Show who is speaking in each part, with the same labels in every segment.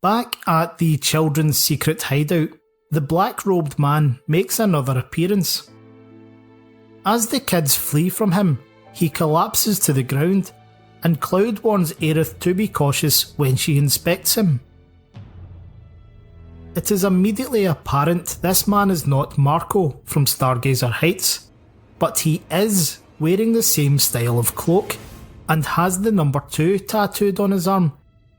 Speaker 1: Back at the children's secret hideout, the black-robed man makes another appearance. As the kids flee from him, he collapses to the ground, and Cloud warns Aerith to be cautious when she inspects him. It is immediately apparent this man is not Marco from Stargazer Heights, but he is wearing the same style of cloak and has the number 2 tattooed on his arm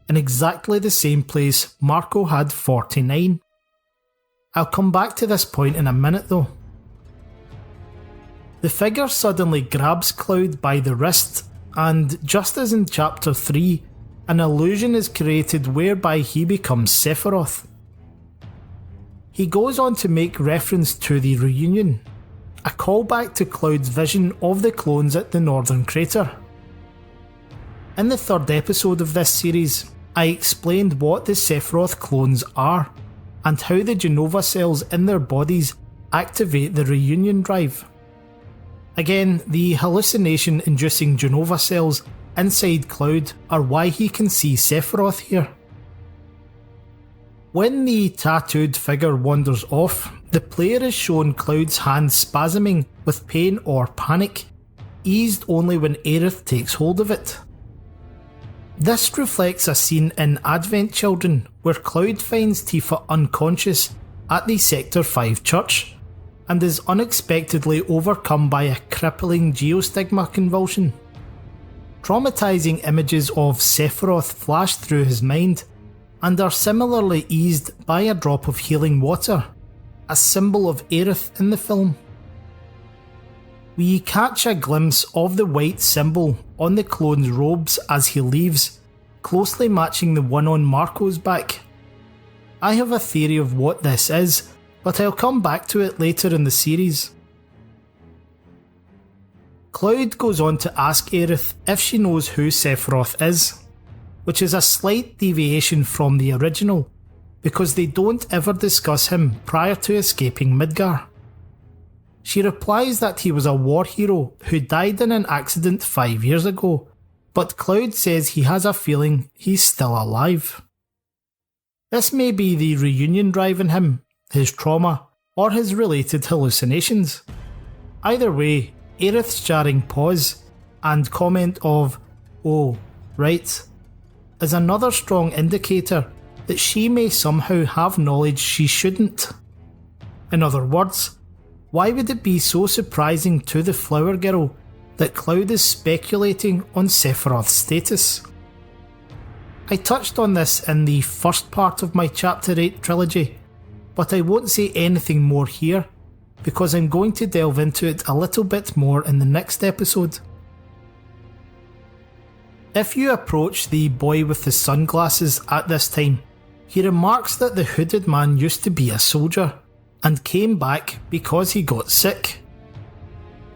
Speaker 1: in exactly the same place Marco had 49. I'll come back to this point in a minute though. The figure suddenly grabs Cloud by the wrist, and just as in chapter 3, an illusion is created whereby he becomes Sephiroth. He goes on to make reference to the reunion, a callback to Cloud's vision of the clones at the Northern Crater. In the third episode of this series, I explained what the Sephiroth Clones are, and how the Genova cells in their bodies activate the reunion drive. Again, the hallucination-inducing Genova cells inside Cloud are why he can see Sephiroth here. When the tattooed figure wanders off, the player is shown Cloud's hands spasming with pain or panic, eased only when Aerith takes hold of it. This reflects a scene in Advent Children where Cloud finds Tifa unconscious at the Sector 5 church and is unexpectedly overcome by a crippling geostigma convulsion. Traumatizing images of Sephiroth flash through his mind and are similarly eased by a drop of healing water, a symbol of Aerith in the film. We catch a glimpse of the white symbol on the clone's robes as he leaves, closely matching the one on Marco's back. I have a theory of what this is, but I'll come back to it later in the series. Cloud goes on to ask Aerith if she knows who Sephiroth is, which is a slight deviation from the original, because they don't ever discuss him prior to escaping Midgar. She replies that he was a war hero who died in an accident 5 years ago, but Cloud says he has a feeling he's still alive. This may be the reunion drive in him, his trauma, or his related hallucinations. Either way, Aerith's jarring pause and comment of, "Oh, right," is another strong indicator that she may somehow have knowledge she shouldn't. In other words, why would it be so surprising to the Flower Girl that Cloud is speculating on Sephiroth's status? I touched on this in the first part of my Chapter 8 trilogy, but I won't say anything more here because I'm going to delve into it a little bit more in the next episode. If you approach the boy with the sunglasses at this time, he remarks that the hooded man used to be a soldier and came back because he got sick.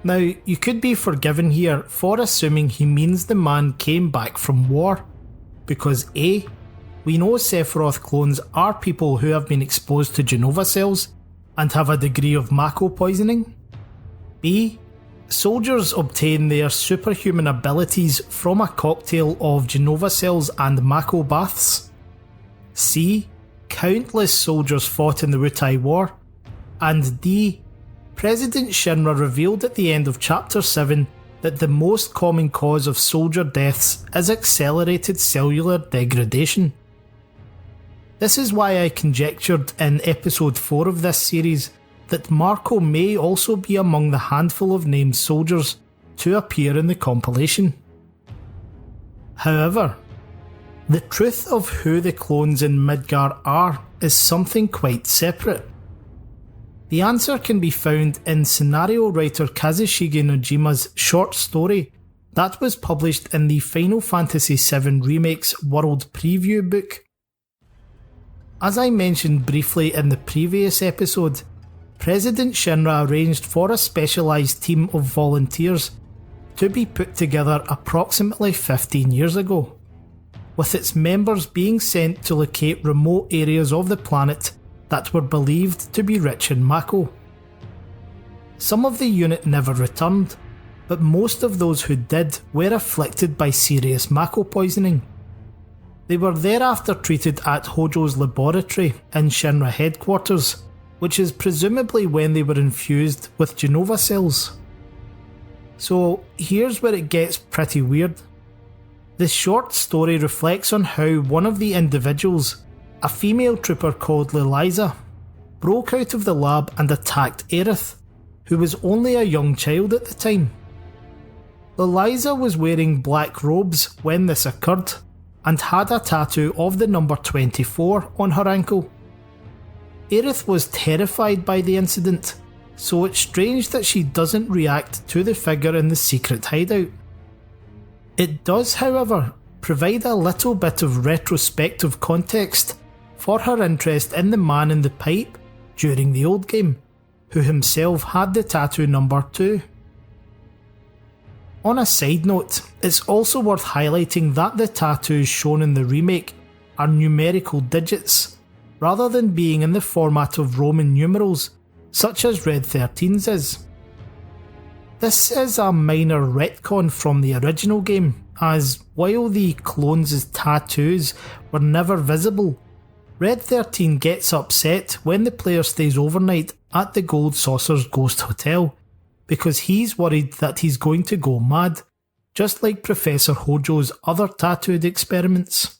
Speaker 1: Now, you could be forgiven here for assuming he means the man came back from war, because A, we know Sephiroth clones are people who have been exposed to Genova cells and have a degree of Mako poisoning. B, soldiers obtain their superhuman abilities from a cocktail of Genova cells and Mako baths. C, countless soldiers fought in the Wutai War. And D, President Shinra revealed at the end of Chapter 7 that the most common cause of soldier deaths is accelerated cellular degradation. This is why I conjectured in episode 4 of this series that Marco may also be among the handful of named soldiers to appear in the compilation. However, the truth of who the clones in Midgar are is something quite separate. The answer can be found in scenario writer Kazushige Nojima's short story that was published in the Final Fantasy VII Remake's World Preview book. As I mentioned briefly in the previous episode, President Shinra arranged for a specialised team of volunteers to be put together approximately 15 years ago, with its members being sent to locate remote areas of the planet that were believed to be rich in Mako. Some of the unit never returned, but most of those who did were afflicted by serious Mako poisoning. They were thereafter treated at Hojo's laboratory in Shinra headquarters, which is presumably when they were infused with Genova cells. So here's where it gets pretty weird. This short story reflects on how one of the individuals, a female trooper called Liliza, broke out of the lab and attacked Aerith, who was only a young child at the time. Liliza was wearing black robes when this occurred and had a tattoo of the number 24 on her ankle. Aerith was terrified by the incident, so it's strange that she doesn't react to the figure in the secret hideout. It does, however, provide a little bit of retrospective context for her interest in the man in the pipe during the old game, who himself had the tattoo number 2. On a side note, it's also worth highlighting that the tattoos shown in the remake are numerical digits, rather than being in the format of Roman numerals, such as Red 13's is. This is a minor retcon from the original game, as while the clones' tattoos were never visible, Red 13 gets upset when the player stays overnight at the Gold Saucer's Ghost Hotel, because he's worried that he's going to go mad, just like Professor Hojo's other tattooed experiments.